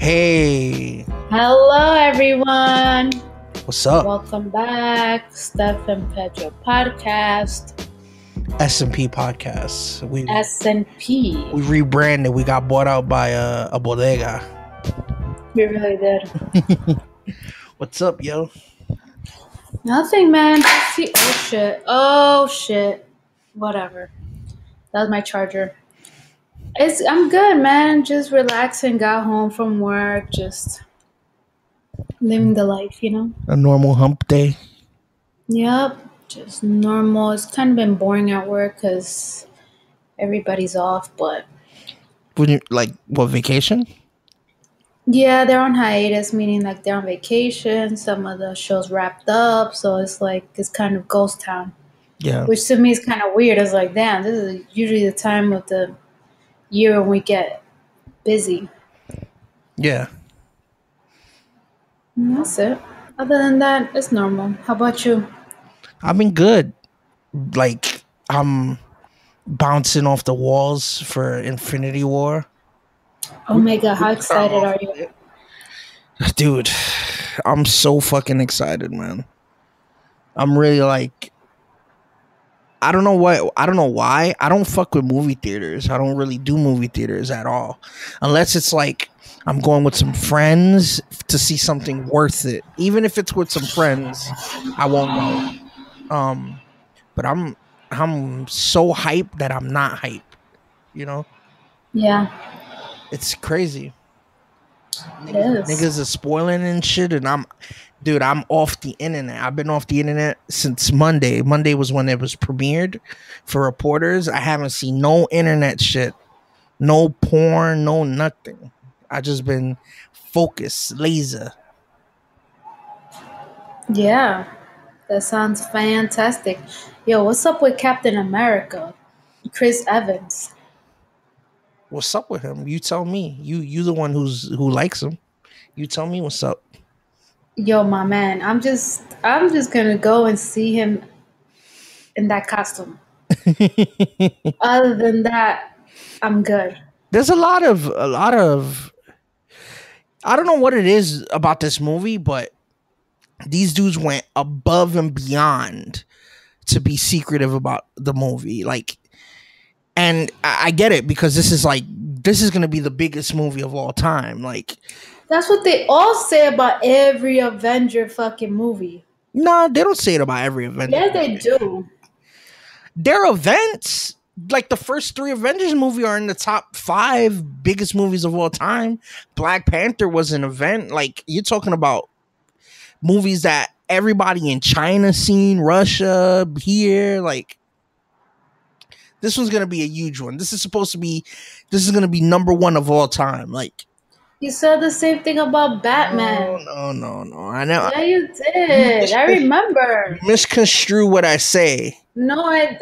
Hey, Hello, everyone. what's up? Welcome back, StephandPedro Podcast. S&P Podcast. S&P. We rebranded. We got bought out by a bodega. We really did. What's up, yo? Nothing, man. Just see. Oh shit. Whatever. That was my charger. I'm good, man. Just relaxing. Got home from work. Just living the life, you know. A normal hump day. Yep. Just normal. It's kind of been boring at work because everybody's off, but What vacation? yeah, they're on hiatus, meaning like they're on vacation. Some of the shows wrapped up, so it's like it's kind of ghost town. Yeah. Which to me is kind of weird. It's like, damn, this is usually the time of the year when we get busy. Yeah. And that's it. Other than that, it's normal. How about you? I've been good. Like, I'm bouncing off the walls for Infinity War. Oh my god, how excited are you? Dude, I'm so fucking excited, man. I'm really like, I don't know why. I don't fuck with movie theaters. I don't really do movie theaters at all. Unless it's like I'm going with some friends to see something worth it. Even if it's with some friends, I won't go. But I'm so hyped that I'm not hyped. You know? Yeah. It's crazy. It is. Niggas are spoiling and shit, and I'm off the internet. I've been off the internet since Monday. Monday was when it was premiered for reporters. I haven't seen no internet shit, no porn, no nothing. I just been focused, laser. Yeah. That sounds fantastic. Yo, what's up with Captain America? Chris Evans. What's up with him? You tell me. You the one who likes him. You tell me what's up. Yo, my man, I'm just gonna go and see him in that costume. Other than that, I'm good. There's a lot of I don't know what it is about this movie, but these dudes went above and beyond to be secretive about the movie. Like, and I get it because this is gonna be the biggest movie of all time. Like, that's what they all say about every Avenger fucking movie. No, they don't say it about every Avenger. Yeah, they do. Their events, like the first 3 Avengers movie, are in the top 5 biggest movies of all time. Black Panther was an event. Like, you're talking about movies that everybody in China seen, Russia, here. Like, this one's gonna be a huge one. This is gonna be number 1 of all time. Like, you said the same thing about Batman. No. I know. Yeah, you did. I remember. Misconstrue what I say. No, I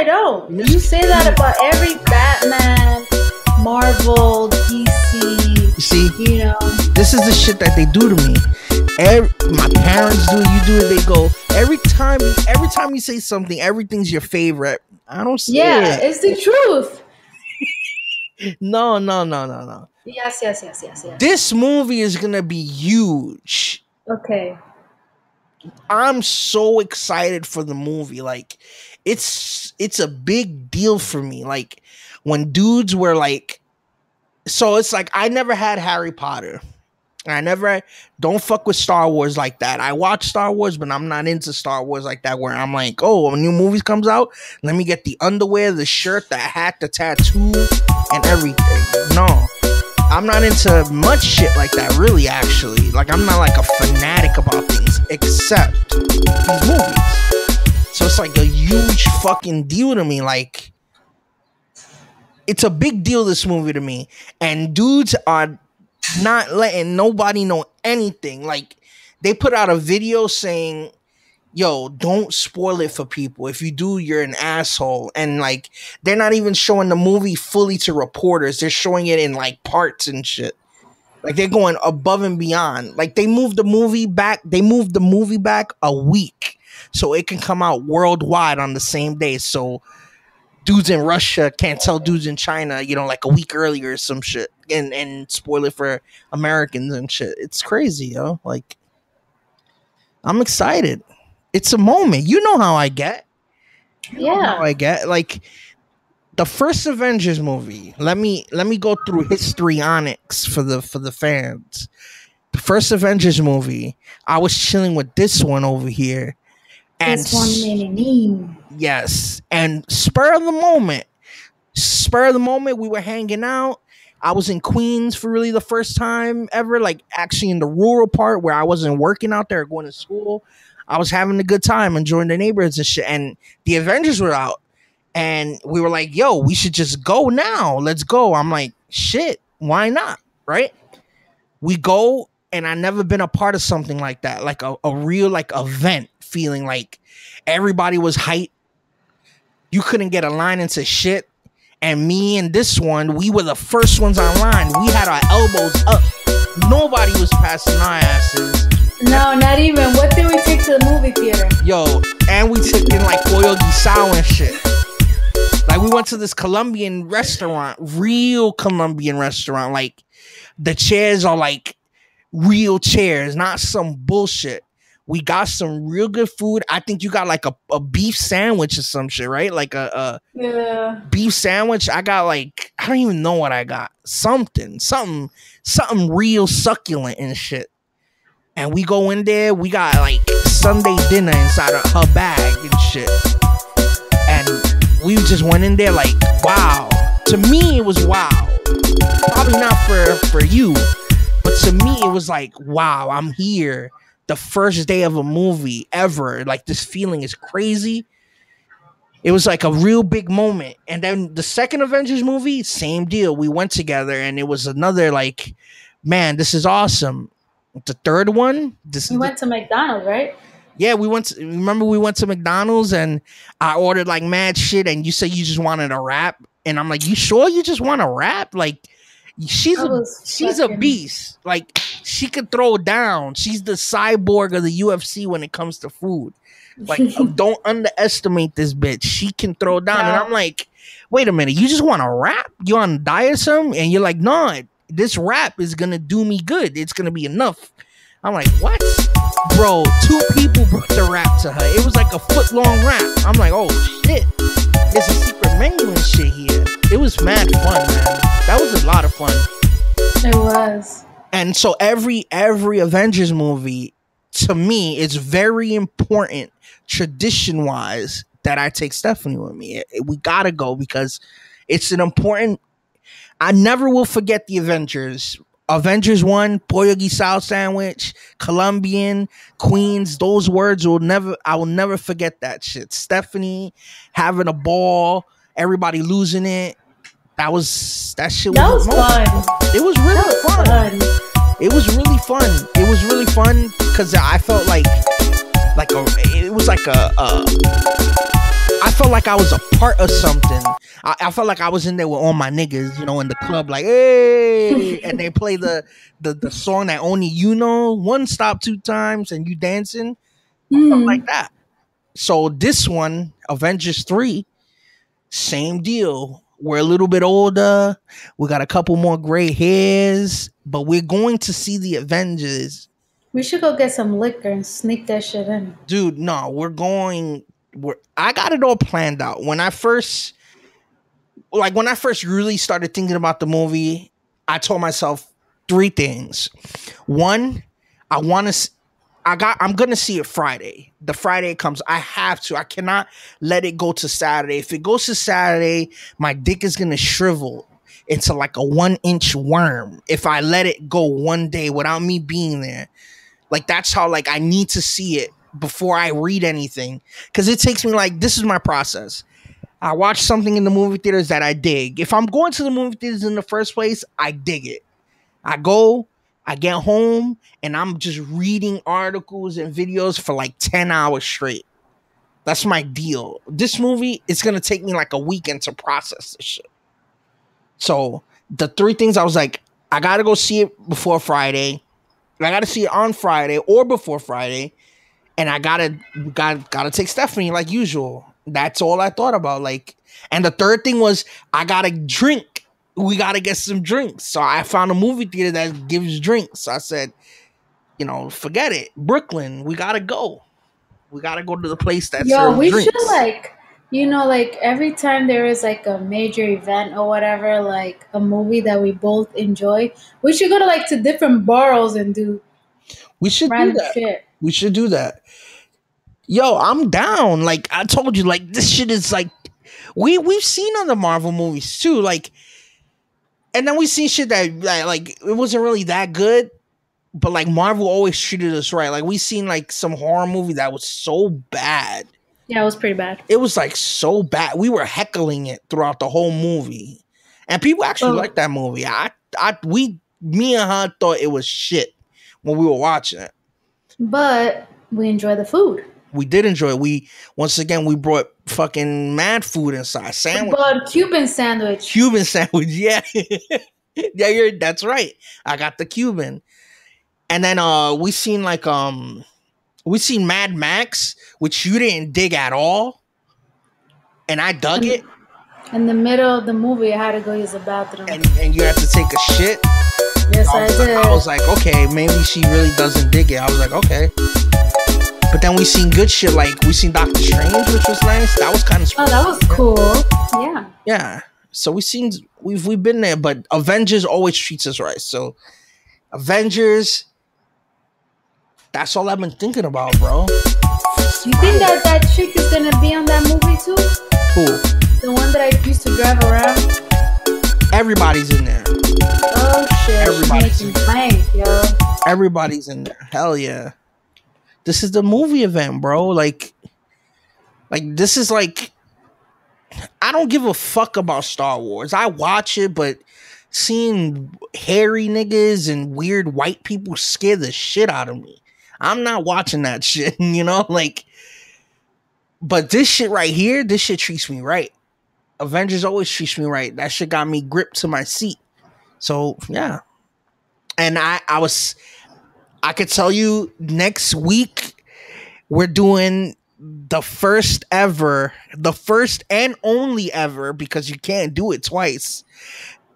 don't. You say that about every Batman, Marvel, DC. See, you know, this is the shit that they do to me. My parents do it. You do it. They go every time you say something, everything's your favorite. I don't see it. Yeah, it's the truth. No. Yes. This movie is gonna be huge. Okay. I'm so excited for the movie. Like, it's a big deal for me. Like, when dudes were like, so it's like I never had Harry Potter. Don't fuck with Star Wars like that. I watch Star Wars, but I'm not into Star Wars like that, where I'm like, oh, when a new movie comes out, let me get the underwear, the shirt, the hat, the tattoo, and everything. No, I'm not into much shit like that, really, actually. Like, I'm not like a fanatic about things, except these movies. So it's like a huge fucking deal to me. Like, it's a big deal, this movie, to me. And dudes are not letting nobody know anything. Like, they put out a video saying, yo, don't spoil it for people. If you do, you're an asshole. And like, they're not even showing the movie fully to reporters. They're showing it in like parts and shit. Like, they're going above and beyond. Like, they moved the movie back a week so it can come out worldwide on the same day. So dudes in Russia can't tell dudes in China, you know, like a week earlier or some shit, and spoil it for Americans and shit. It's crazy, yo. Like, I'm excited. It's a moment. You know how I get. Yeah. How I get. Like, the first Avengers movie. Let me go through histrionics for the fans. The first Avengers movie, I was chilling with this one over here. And this one mini. Yes. And spur of the moment, we were hanging out. I was in Queens for really the first time ever, like actually in the rural part where I wasn't working out there or going to school. I was having a good time, enjoying the neighborhoods and shit. And the Avengers were out. And we were like, yo, we should just go now. Let's go. I'm like, shit, why not? Right? We go, and I've never been a part of something like that. Like a real like event feeling, like everybody was hyped. You couldn't get a line into shit. And me and this one, we were the first ones online. We had our elbows up. Nobody was passing our asses. No, not even. What did we take to the movie theater? Yo, and we took in like pollo guisado and shit. Like, we went to this Colombian restaurant, real Colombian restaurant. Like, the chairs are like real chairs, not some bullshit. We got some real good food. I think you got like a beef sandwich or some shit, right? Like a beef sandwich. I got like, I don't even know what I got. Something real succulent and shit. And we go in there, we got like Sunday dinner inside of her bag and shit. And we just went in there like, wow. To me, it was wow. Probably not for you, but to me, it was like, wow, I'm here. The first day of a movie ever. Like, this feeling is crazy. It was like a real big moment. And then the second Avengers movie, same deal. We went together, and it was another like, man, this is awesome. The third one, we went to McDonald's, right? Yeah, we went to McDonald's, and I ordered like mad shit, and you said you just wanted a wrap, and I'm like, you sure you just want a wrap? Like, she's a beast. Like, she could throw down. She's the cyborg of the UFC when it comes to food. Like, don't underestimate this bitch. She can throw down. No. And I'm like, wait a minute, you just want a wrap? You on a diet or something? And you're like, no, this wrap is gonna do me good. It's gonna be enough. I'm like, what? Bro, 2 people brought the wrap to her. It was like a foot-long wrap. I'm like, oh shit. There's a secret menu and shit here. It was mad fun, man. That was a lot of fun. It was. And so every Avengers movie, to me, is very important, tradition-wise, that I take Stephanie with me. We gotta go because it's an important... I never will forget the Avengers. Avengers 1, pollo guisado sandwich, Colombian, Queens, those words I will never forget that shit. Stephanie having a ball, everybody losing it. That shit was fun. It was really fun. It was really fun. It was really fun because I felt I felt like I was a part of something. I felt like I was in there with all my niggas, you know, in the club, like, hey, and they play the song that only you know, one stop 2 times, and you dancing. I felt like that. So this one, Avengers 3, same deal. We're a little bit older. We got a couple more gray hairs, but we're going to see the Avengers. We should go get some liquor and sneak that shit in. Dude, no, I got it all planned out. When I first really started thinking about the movie, I told myself 3 things. 1, I'm gonna see it Friday. The Friday it comes, I have to. I cannot let it go to Saturday. If it goes to Saturday, my dick is gonna shrivel into like a 1-inch worm if I let it go one day without me being there. Like, that's how, like, I need to see it before I read anything, because it takes me, like, this is my process. I watch something in the movie theaters that I dig. If I'm going to the movie theaters in the first place, I dig it. I go, I get home, and I'm just reading articles and videos for like 10 hours straight. That's my deal. This movie, it's going to take me like a weekend to process this shit. So the 3 things I was like, I got to go see it before Friday. I got to see it on Friday or before Friday. And I gotta take Stephanie like usual. That's all I thought about. Like, And the third thing was, I got to drink. We got to get some drinks. So I found a movie theater that gives drinks. So I said, you know, forget it. Brooklyn, we got to go. We got to go to the place that serves we drinks. should like, you know, like every time there is like a major event or whatever, like a movie that we both enjoy, we should go to like to different boroughs and do random shit. We should do that. Yo, I'm down. Like I told you, like this shit is like we've seen other Marvel movies too, like, and then we've seen shit that like it wasn't really that good, but like Marvel always treated us right. Like we seen like some horror movie that was so bad. Yeah, it was pretty bad. It was like so bad. We were heckling it throughout the whole movie, and people actually liked that movie. Me and her thought it was shit when we were watching it, but we enjoy the food. We did enjoy it. We brought fucking mad food inside. Sandwich. But Cuban sandwich, yeah. Yeah, that's right. I got the Cuban. And then we seen Mad Max, which you didn't dig at all. And I dug it. In the middle of the movie, I had to go use the bathroom. And you had to take a shit? Yes, I did. I was like, okay, maybe she really doesn't dig it. I was like, okay. But then we seen good shit, like we seen Doctor Strange, which was nice. That was kind of Oh, that was cool. Yeah. Yeah. So we've been there, but Avengers always treats us right. So Avengers, that's all I've been thinking about, bro. You think that chick is gonna be on that movie too? Who? The one that I used to drive around? Everybody's in there. Oh shit. Everybody's in there. Yo. Everybody's in there. Hell yeah. This is the movie event, bro. Like this is like, I don't give a fuck about Star Wars. I watch it, but seeing hairy niggas and weird white people scare the shit out of me. I'm not watching that shit, you know? Like, but this shit right here, this shit treats me right. Avengers always treats me right. That shit got me gripped to my seat. So, yeah. And I could tell you next week, we're doing the first and only ever, because you can't do it twice.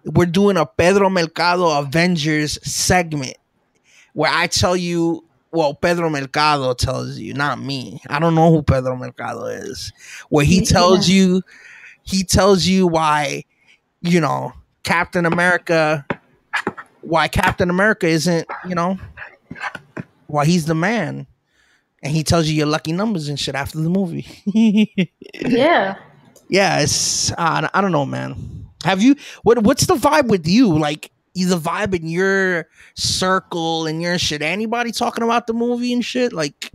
We're doing a Pedro Mercado Avengers segment where I tell you, well, Pedro Mercado tells you, not me. I don't know who Pedro Mercado is. Where he tells you why, you know, Captain America isn't, you know, why he's the man. And he tells you your lucky numbers and shit after the movie. Yeah. Yeah, it's I don't know, man. Have you what's the vibe with you? Like, the vibe in your circle and your shit? Anybody talking about the movie and shit? Like,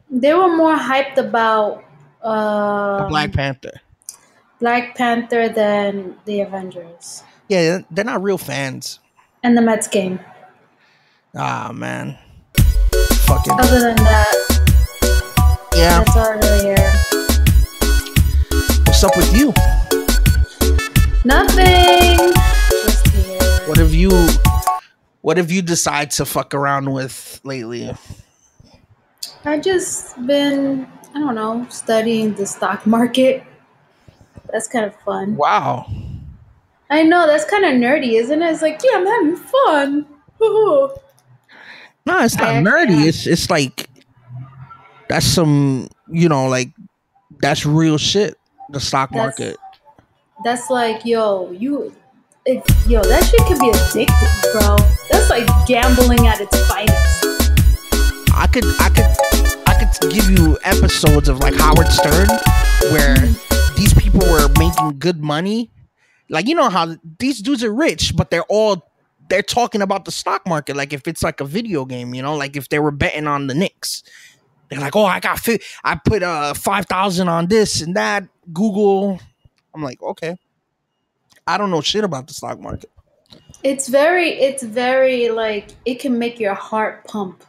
they were more hyped about the Black Panther than the Avengers. Yeah, they're not real fans. And the Mets game. Ah, man. Fucking. Other than that, yeah, that's all I really hear. What's up with you? Nothing. Just here. What have you decided to fuck around with lately? I just been, I don't know, studying the stock market. That's kind of fun. Wow. I know, that's kind of nerdy, isn't it? It's like, yeah, I'm having fun. Woo-hoo. No, it's not nerdy. It's like, that's some, you know, like, that's real shit. The stock market. That's like, that shit could be addictive, bro. That's like gambling at its finest. I could give you episodes of like Howard Stern where these people were making good money. Like, you know how these dudes are rich, but they're talking about the stock market like if it's like a video game, you know, like if they were betting on the Knicks. They're like, oh, I put 5,000 on this and that. Google. I'm like, okay. I don't know shit about the stock market. It's very like, it can make your heart pump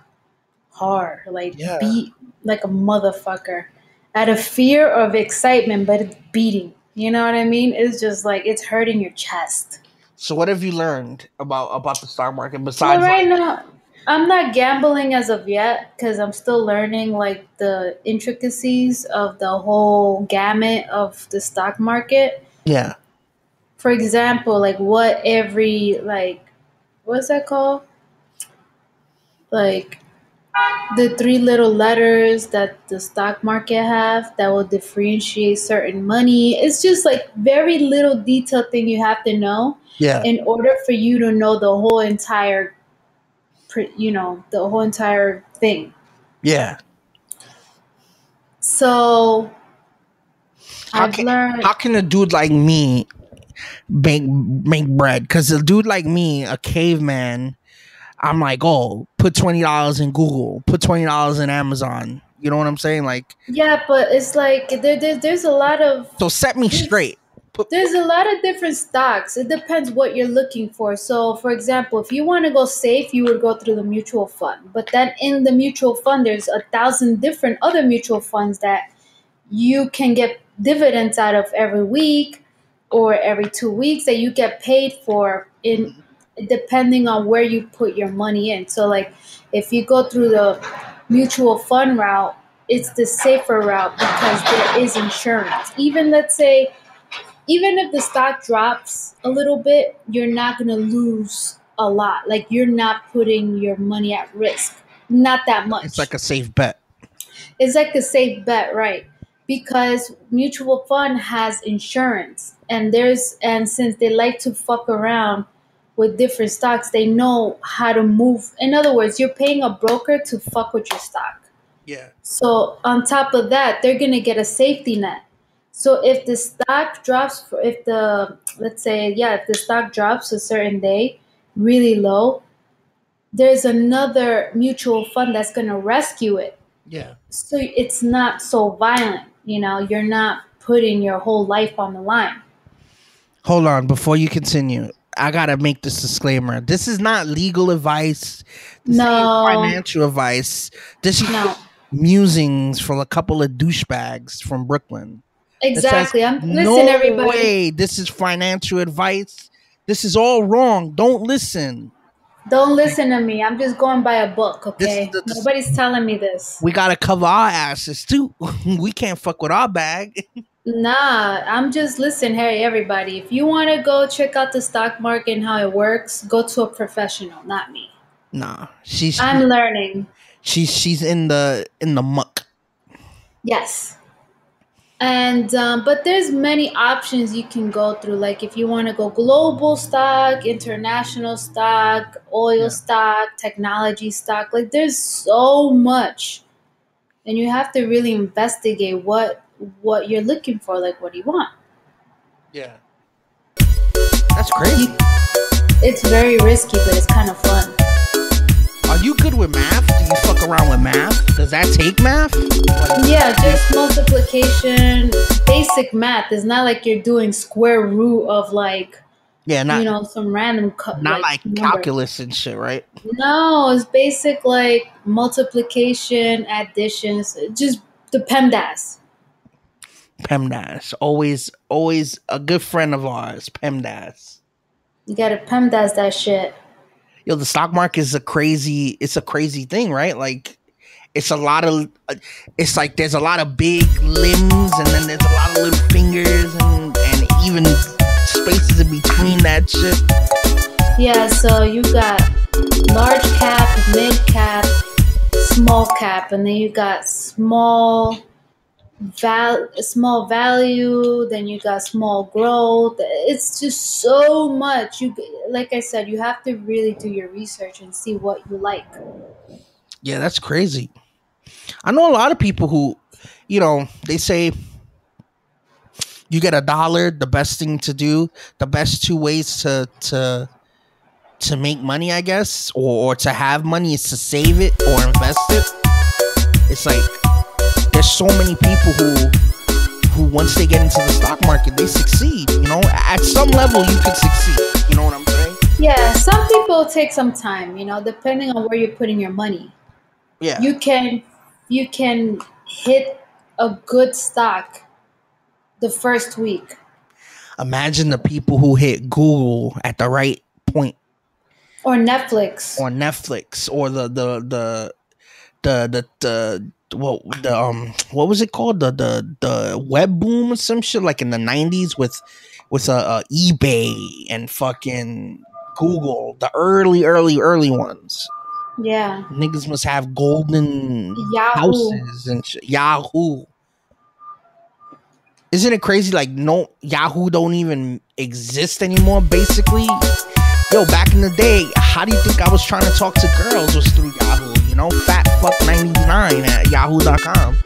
hard, like beat like a motherfucker out of fear of excitement, but it's beating. You know what I mean? It's just like, it's hurting your chest. So what have you learned about the stock market besides? Well, right now, I'm not gambling as of yet because I'm still learning like the intricacies of the whole gamut of the stock market. Yeah. For example, like what every like what's that called? Like the three little letters that the stock market have that will differentiate certain money. It's just like very little detailed thing you have to know Yeah. in order for you to know the whole entire the whole entire thing. Yeah. So I've learned. How can a dude like me make bread? Because a dude like me, a caveman, I'm like, oh, put $20 in Google, put $20 in Amazon. You know what I'm saying? Like, Yeah, but it's like there's a lot of so set me straight. there's a lot of different stocks. It depends what you're looking for. So, for example, if you want to go safe, you would go through the mutual fund. But then in the mutual fund, there's 1,000 different other mutual funds that you can get dividends out of every week or every 2 weeks that you get paid for in depending on where you put your money in. So like if you go through the mutual fund route, it's the safer route because there is insurance. Even let's say even if the stock drops a little bit, you're not going to lose a lot. Like you're not putting your money at risk. Not that much. It's like a safe bet. It's like a safe bet, right? Because mutual fund has insurance and since they like to fuck around with different stocks, they know how to move. In other words, you're paying a broker to fuck with your stock. Yeah. So on top of that, they're going to get a safety net. So if the stock drops, if the stock drops a certain day really low, there's another mutual fund that's going to rescue it. Yeah. So it's not so violent, you're not putting your whole life on the line. Hold on, before you continue, I gotta make this disclaimer. This is not legal advice. This No. ain't financial advice. This is No. musings from a couple of douchebags from Brooklyn. Exactly. No everybody. way. This is financial advice. This is all wrong. Don't listen. Don't listen to me. I'm just going by a book, okay? Nobody's telling me this. We gotta cover our asses too. We can't fuck with our bag. Nah, I'm just hey everybody. If you want to go check out the stock market and how it works, go to a professional, not me. Nah, I'm learning. She's in the muck. Yes. And but there's many options you can go through. Like if you want to go global stock, international stock, oil stock, technology stock, like there's so much, and you have to really investigate what you're looking for. Like what do you want? Yeah, that's crazy. It's very risky, but it's kind of fun. Are you good with math? Do you fuck around with math? Does that take math? Yeah, just multiplication, basic math. It's not like you're doing square root of like, some random not like calculus and shit, right? No, it's basic like multiplication, additions. Just the PEMDAS. PEMDAS, always a good friend of ours. PEMDAS. You gotta PEMDAS that shit. Yo, the stock market is a crazy thing, right? Like, it's like there's a lot of big limbs, and then there's a lot of little fingers, and even spaces in between that shit. Yeah, so you got large cap, mid cap, small cap, and then you got small value, then you got small growth. It's just so much. Like I said, you have to really do your research and see what you like. Yeah, that's crazy. I know a lot of people who, they say you get $1, the best thing to do, the best two ways to make money, I guess, or to have money is to save it or invest it. It's like there's so many people who once they get into the stock market, they succeed. At some level you could succeed. You know what I'm saying? Yeah, some people take some time, depending on where you're putting your money. Yeah. You can hit a good stock the first week. Imagine the people who hit Google at the right point. Or Netflix. or Netflix, or what was it called, the web boom or some shit, like in the 90s with eBay and fucking Google, the early ones. Yeah. Niggas must have golden Yahoo. houses and shit. Yahoo. Isn't it crazy? Like, no, Yahoo don't even exist anymore, basically. Yo, back in the day, how do you think I was trying to talk to girls? Was through Yahoo, you know? Fatfuck99 at yahoo.com.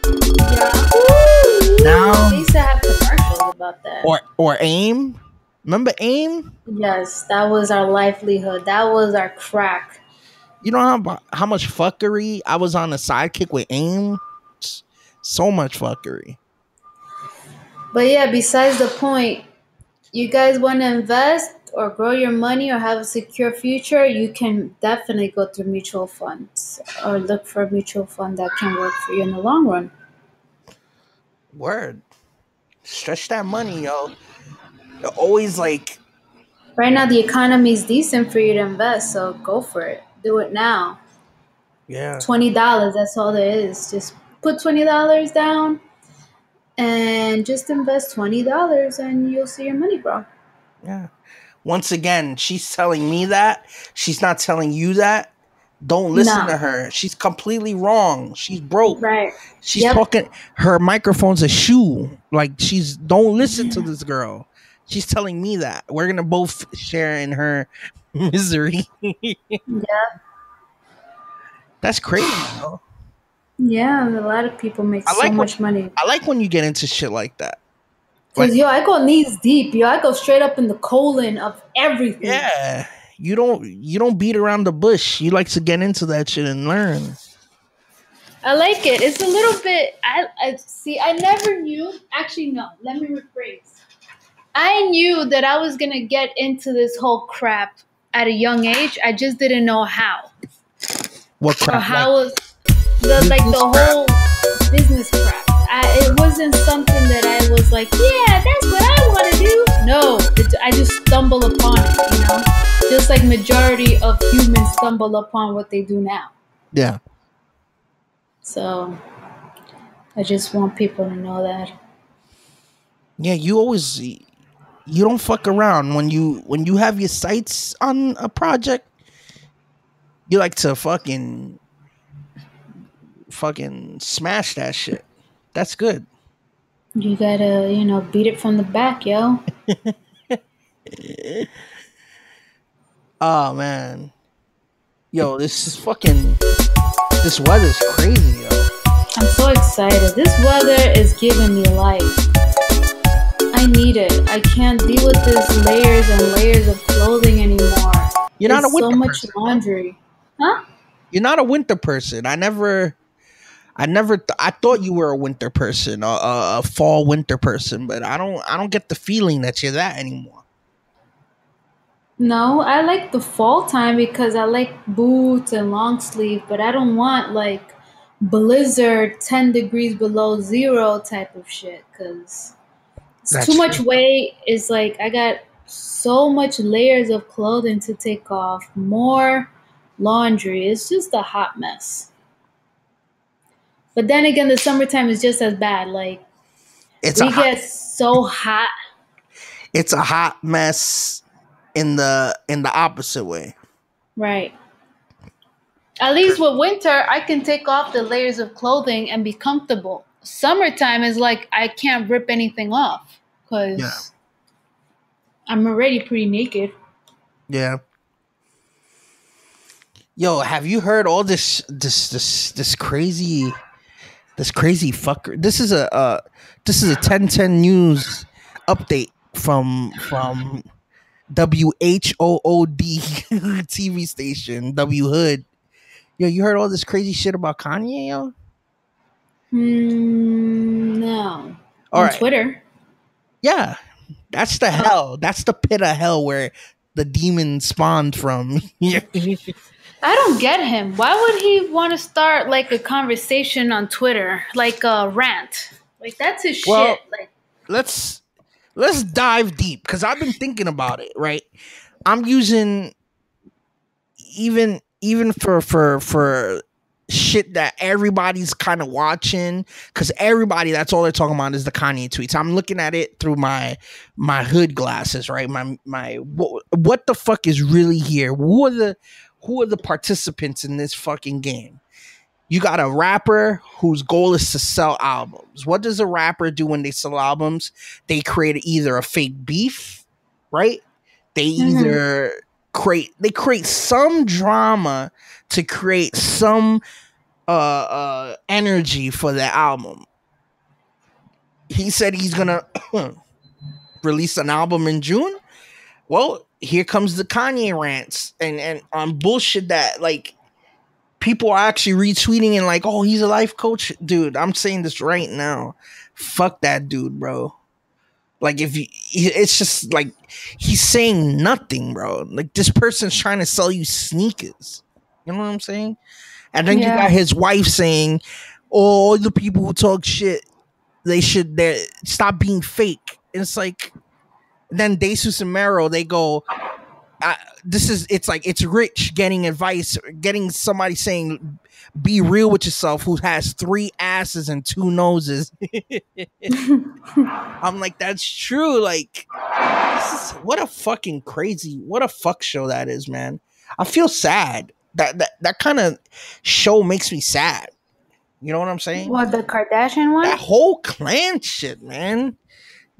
Yahoo! Now, They used to have commercials about that. Or AIM. Remember AIM? Yes, that was our livelihood. That was our crack. You know how much fuckery I was on the sidekick with AIM? So much fuckery. But yeah, besides the point, you guys want to invest or grow your money or have a secure future, you can definitely go through mutual funds or look for a mutual fund that can work for you in the long run. Word. Stretch that money, yo. You're always like... Right now, the economy is decent for you to invest, so go for it. Do it now. Yeah. $20, that's all there is. Just put $20 down and just invest $20 and you'll see your money grow. Yeah. Once again, she's telling me that. She's not telling you that. Don't listen to her. She's completely wrong. She's broke. Right. She's talking. Her microphone's a shoe. Like, don't listen to this girl. She's telling me that. We're going to both share in her misery. That's crazy, though. Yeah, a lot of people make so much money. I like when you get into shit like that. Because, I go knees deep. I go straight up in the colon of everything. Yeah. You don't beat around the bush. You like to get into that shit and learn. I like it. It's a little bit... I see, I never knew... Actually, no. Let me rephrase. I knew that I was going to get into this whole crap at a young age. I just didn't know how. What crap? Or how was the whole business crap. It wasn't something that I was like, yeah, that's what I want to do. No, I just stumble upon it, Just like majority of humans stumble upon what they do now. Yeah. So, I just want people to know that. Yeah, you don't fuck around when you have your sights on a project. You like to fucking smash that shit. That's good. You gotta, beat it from the back, yo. Oh man, yo, this weather's crazy, yo. I'm so excited. This weather is giving me life. I need it. I can't deal with this layers and layers of clothing anymore. You're not a winter so much person. Laundry. Huh? You're not a winter person. I thought you were a winter person, a fall winter person, but I don't get the feeling that you're that anymore. No, I like the fall time because I like boots and long sleeve, but I don't want like blizzard 10 degrees below zero type of shit because it's too much weight. It's like I got so much layers of clothing to take off, more laundry. It's just a hot mess. But then again, the summertime is just as bad. Like get so hot. It's a hot mess in the opposite way. Right. At least with winter, I can take off the layers of clothing and be comfortable. Summertime is like I can't rip anything off because I'm already pretty naked. Yeah. Yo, have you heard all this crazy fucker? This is a 1010 news update from WHOOD TV station, W Hood. Yo, you heard all this crazy shit about Kanye, yo? No. On Twitter. Yeah. That's the hell. That's the pit of hell where the demon spawned from. I don't get him. Why would he want to start like a conversation on Twitter, like a rant? Like that's his shit. Like, let's dive deep because I've been thinking about it. Right, I'm using even for shit that everybody's kind of watching, because everybody, that's all they're talking about is the Kanye tweets. I'm looking at it through my hood glasses, right? My what the fuck is really here? Who are the participants in this fucking game? You got a rapper whose goal is to sell albums. What does a rapper do when they sell albums? They create either a fake beef, right? They either create some drama to create some energy for the album. He said he's gonna release an album in June. Well, here comes the Kanye rants and on bullshit that like people are actually retweeting and like, oh, he's a life coach. Dude, I'm saying this right now. Fuck that dude, bro. Like, it's just like he's saying nothing, bro. Like, this person's trying to sell you sneakers. You know what I'm saying? And then you got his wife saying, oh, all the people who talk shit, they stop being fake. And it's like, then Desus and Mero, they go, it's Rich getting advice, getting somebody saying, be real with yourself, who has 3 asses and 2 noses. I'm like, that's true. Like, what a fuck show that is, man. I feel sad. That kind of show makes me sad. You know what I'm saying? What, the Kardashian one? That whole clan shit, man.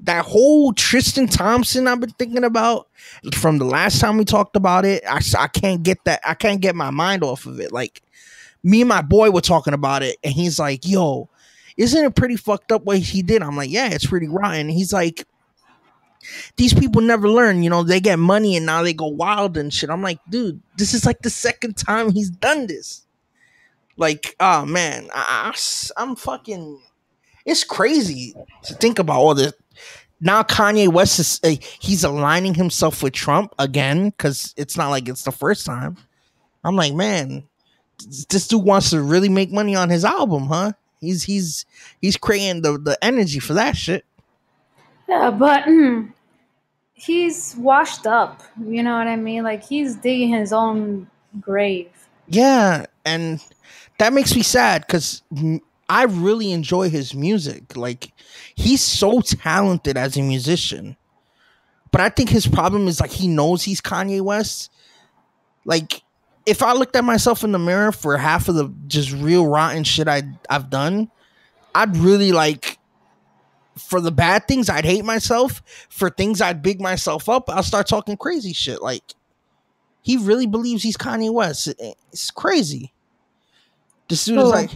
That whole Tristan Thompson I've been thinking about from the last time we talked about it. I can't get that. I can't get my mind off of it. Like, me and my boy were talking about it, and he's like, yo, isn't it pretty fucked up what he did? I'm like, yeah, it's pretty rotten. He's like, these people never learn. You know, they get money and now they go wild and shit. I'm like, dude, this is like the second time he's done this. Like, oh man, I'm fucking. It's crazy to think about all this. Now Kanye West is he's aligning himself with Trump again, because it's not like it's the first time. I'm like, man, this dude wants to really make money on his album, huh? He's creating the energy for that shit. Yeah, but he's washed up. You know what I mean? Like, he's digging his own grave. Yeah, and that makes me sad because I really enjoy his music. Like, he's so talented as a musician. But I think his problem is, like, he knows he's Kanye West. Like, if I looked at myself in the mirror for half of the just real rotten shit I've done, I'd really, like, for the bad things, I'd hate myself. For things I'd big myself up, I'll start talking crazy shit. Like, he really believes he's Kanye West. It's crazy. This dude is like,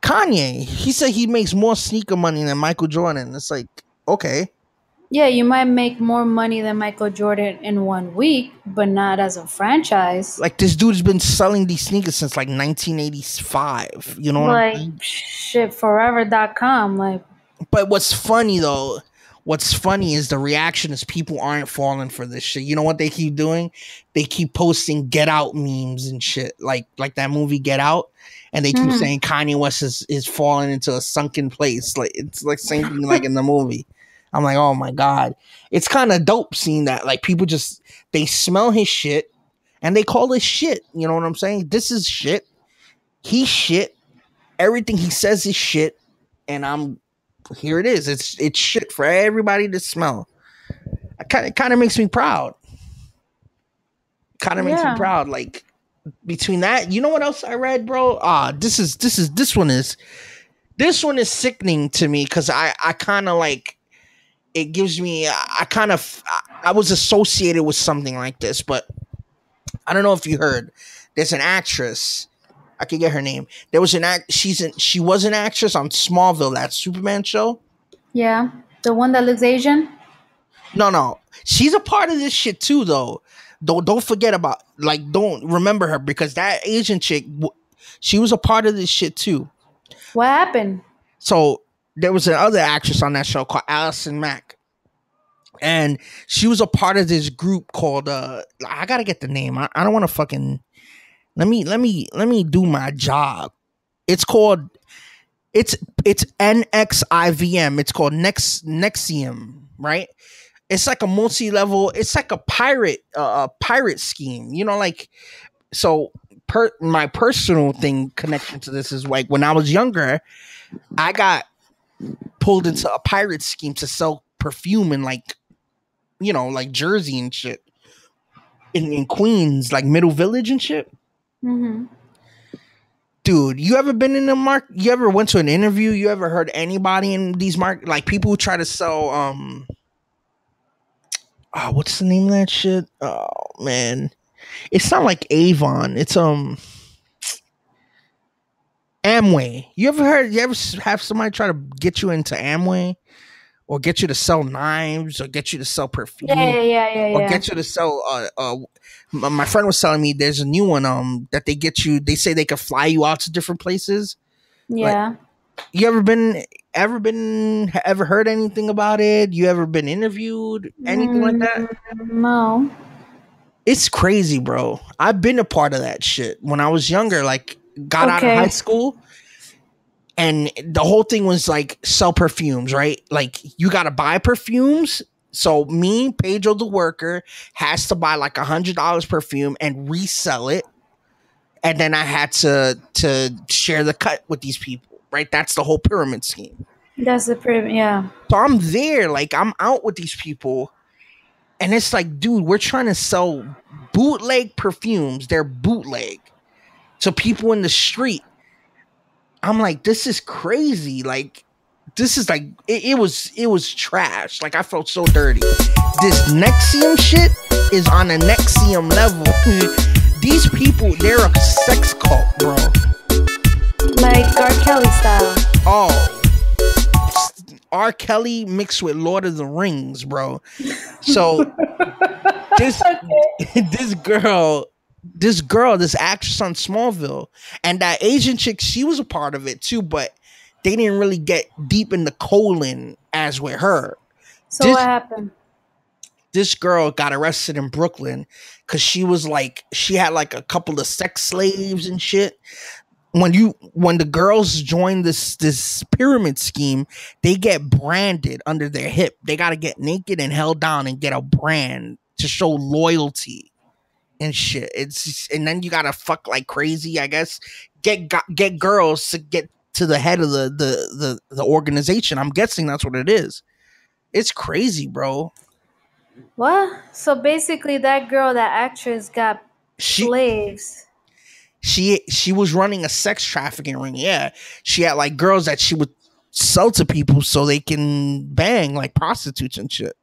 Kanye, he said he makes more sneaker money than Michael Jordan. It's like, okay. Yeah, you might make more money than Michael Jordan in 1 week, but not as a franchise. Like, this dude's been selling these sneakers since like 1985. You know what like, I mean? Shit, forever.com. Like, but what's funny is the reaction is people aren't falling for this shit. You know what they keep doing? They keep posting Get Out memes and shit. Like that movie Get Out. And they keep saying Kanye West is falling into a sunken place. Like, it's like same thing like in the movie. I'm like, oh my God. It's kind of dope seeing that. Like, people just, they smell his shit and they call it shit. You know what I'm saying? This is shit. He's shit. Everything he says is shit. And here it is. It's shit for everybody to smell. It kind of makes me proud. Makes me proud. Like, between that, you know what else I read, bro? This one is sickening to me, because I kind of like, it gives me, I was associated with something like this, but I don't know if you heard. There's an actress, I could get her name. There was she was an actress on Smallville, that Superman show. Yeah, the one that looks Asian. No, she's a part of this shit too, though. Don't forget about, like, don't remember her, because that Asian chick, she was a part of this shit too. What happened? So there was another actress on that show called Allison Mack, and she was a part of this group called I gotta get the name. I don't want to fucking let me do my job. It's called it's Nxivm. It's called Nxivm, right? It's like a multi-level, it's like a pirate scheme, you know, like, so my personal thing connection to this is like when I was younger, I got pulled into a pirate scheme to sell perfume in like, you know, like Jersey and shit. In Queens, like Middle Village and shit. Mm-hmm. Dude, you ever been in the market? You ever went to an interview? You ever heard anybody in these market, like people who try to sell what's the name of that shit? Oh man, it's not like Avon. It's Amway. You ever have somebody try to get you into Amway, or get you to sell knives, or get you to sell perfume, or get you to sell my friend was telling me there's a new one that they get you. They say they could fly you out to different places. Yeah. Like, you ever heard anything about it? You ever been interviewed? Anything like that? No. It's crazy, bro. I've been a part of that shit when I was younger. Like, got out of high school, and the whole thing was like sell perfumes, right? Like, you got to buy perfumes. So me, Pedro the worker, has to buy like $100 perfume and resell it, and then I had to share the cut with these people, right? That's the whole pyramid scheme. That's the pyramid, yeah. So I'm there, like I'm out with these people, and it's like, dude, we're trying to sell bootleg perfumes. They're bootleg to people in the street. I'm like, this is crazy. Like, this is like, it was trash. Like, I felt so dirty. This Nxivm shit is on a Nxivm level. These people, they're a sex cult, bro. Like R. Kelly style. Oh, R. Kelly mixed with Lord of the Rings, bro. So this girl, this actress on Smallville, and that Asian chick, she was a part of it too, but they didn't really get deep in the colon as with her. So what happened? This girl got arrested in Brooklyn because she had like a couple of sex slaves and shit. When the girls join this pyramid scheme, they get branded under their hip. They got to get naked and held down and get a brand to show loyalty and shit. And then you got to fuck like crazy, I guess. Get girls to get to the head of the organization. I'm guessing that's what it is. It's crazy, bro. What? So basically, that girl, that actress, got slaves. She was running a sex trafficking ring. Yeah, she had like girls that she would sell to people so they can bang, like prostitutes and shit.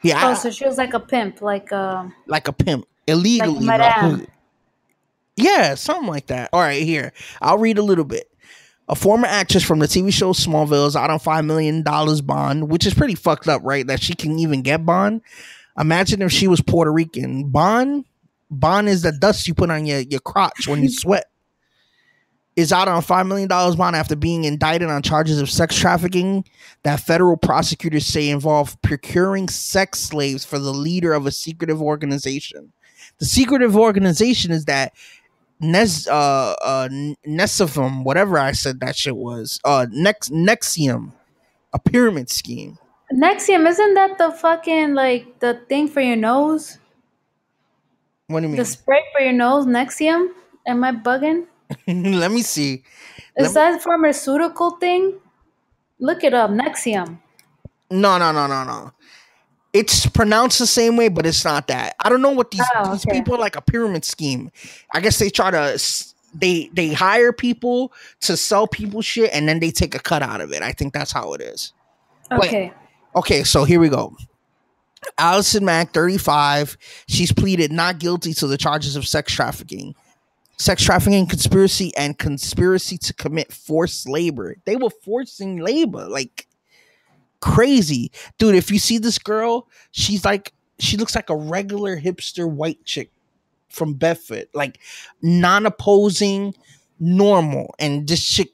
Yeah. Oh, so she was like a pimp, like a pimp illegally. Like Madame. Yeah, something like that. All right, here I'll read a little bit. A former actress from the TV show Smallville is out on $5 million bond, which is pretty fucked up, right? That she can even get bond. Imagine if she was Puerto Rican. Bond is the dust you put on your crotch when you sweat. Is out on $5 million bond after being indicted on charges of sex trafficking that federal prosecutors say involve procuring sex slaves for the leader of a secretive organization. The secretive organization is that Nxivm, whatever I said that shit was, Nxivm, a pyramid scheme. Nxivm, isn't that the fucking like the thing for your nose? What do you mean? The spray for your nose, Nxivm? Am I bugging? Let me see. Is that a pharmaceutical thing? Look it up, Nxivm. No. It's pronounced the same way, but it's not that. I don't know what these people are, like a pyramid scheme. I guess they try to they hire people to sell people shit, and then they take a cut out of it. I think that's how it is. Okay. But, okay, so here we go. Allison Mack, 35. She's pleaded not guilty to the charges of sex trafficking, conspiracy, and conspiracy to commit forced labor. They were forcing labor, like crazy, dude. If you see this girl, she looks like a regular hipster white chick from Bedford, like non-opposing, normal. And this chick,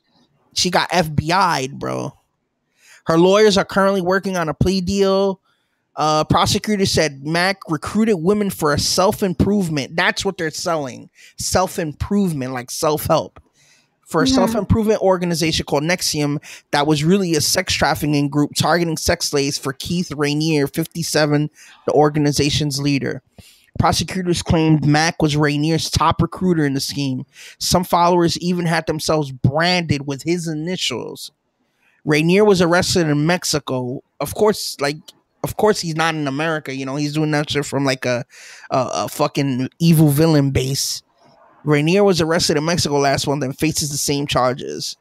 she got FBI'd, bro. Her lawyers are currently working on a plea deal. Prosecutors said Mac recruited women for a self-improvement. That's what they're selling. Self-improvement, like self-help. For a self-improvement organization called Nxivm that was really a sex trafficking group targeting sex slaves for Keith Rainier, 57, the organization's leader. Prosecutors claimed Mac was Rainier's top recruiter in the scheme. Some followers even had themselves branded with his initials. Rainier was arrested in Mexico. Of course, he's not in America. You know, he's doing that shit from like a fucking evil villain base. Rainier was arrested in Mexico last month and faces the same charges.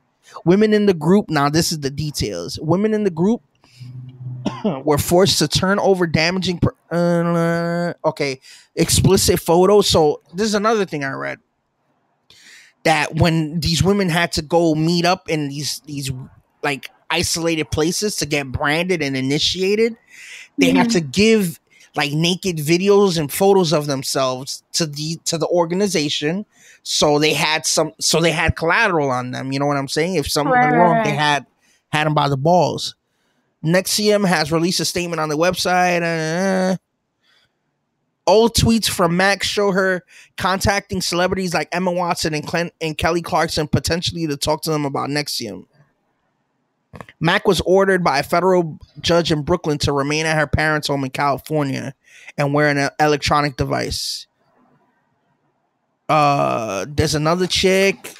Women in the group, now this is the details. Women in the group were forced to turn over damaging explicit photos. So this is another thing I read, that when these women had to go meet up in these like isolated places to get branded and initiated, they had to give like naked videos and photos of themselves to the organization, so they had collateral on them. You know what I'm saying? If something went wrong, they had them by the balls. Nxivm has released a statement on the website. Old tweets from Max show her contacting celebrities like Emma Watson and Kelly Clarkson potentially to talk to them about Nxivm. Mac was ordered by a federal judge in Brooklyn to remain at her parents' home in California and wear an electronic device. There's another chick.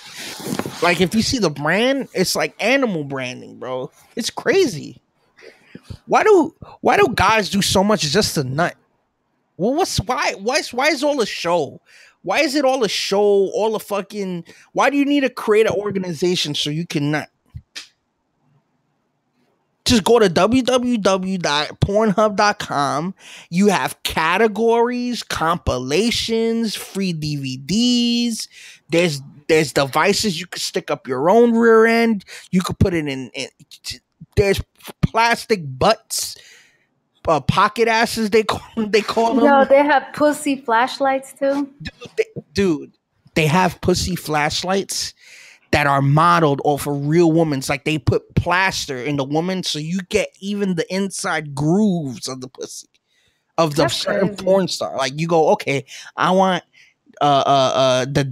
Like, if you see the brand, it's like animal branding, bro. It's crazy. Why do guys do so much just to nut? Well, why is all the show? Why is it all a show? All the fucking. Why do you need to create an organization so you can nut? Just go to www.pornhub.com. You have categories, compilations, free DVDs. There's devices you can stick up your own rear end. You could put it in there's plastic butts, pocket asses they call them. Yo, they have pussy flashlights too. Dude, they have pussy flashlights that are modeled off of real women. It's like they put plaster in the woman, so you get even the inside grooves of the pussy of the certain porn star. Like, you go, okay, I want the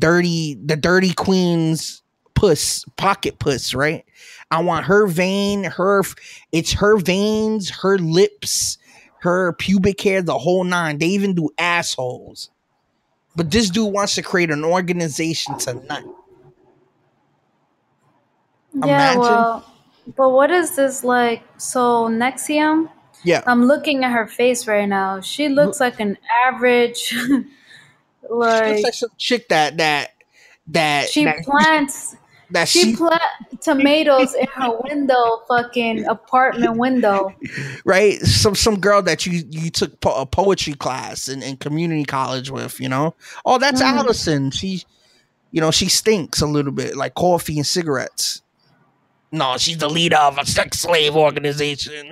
dirty queen's pocket puss, right? I want her vein, it's her veins, her lips, her pubic hair, the whole nine. They even do assholes. But this dude wants to create an organization tonight. Yeah, Imagine. well, but what is this like? So Nxivm? Yeah. I'm looking at her face right now. She looks like an average She looks like some chick that she plants tomatoes in her window, fucking apartment window. Right? Some girl that you took a poetry class in community college with, you know? Oh, that's Allison. She stinks a little bit like coffee and cigarettes. No, she's the leader of a sex slave organization.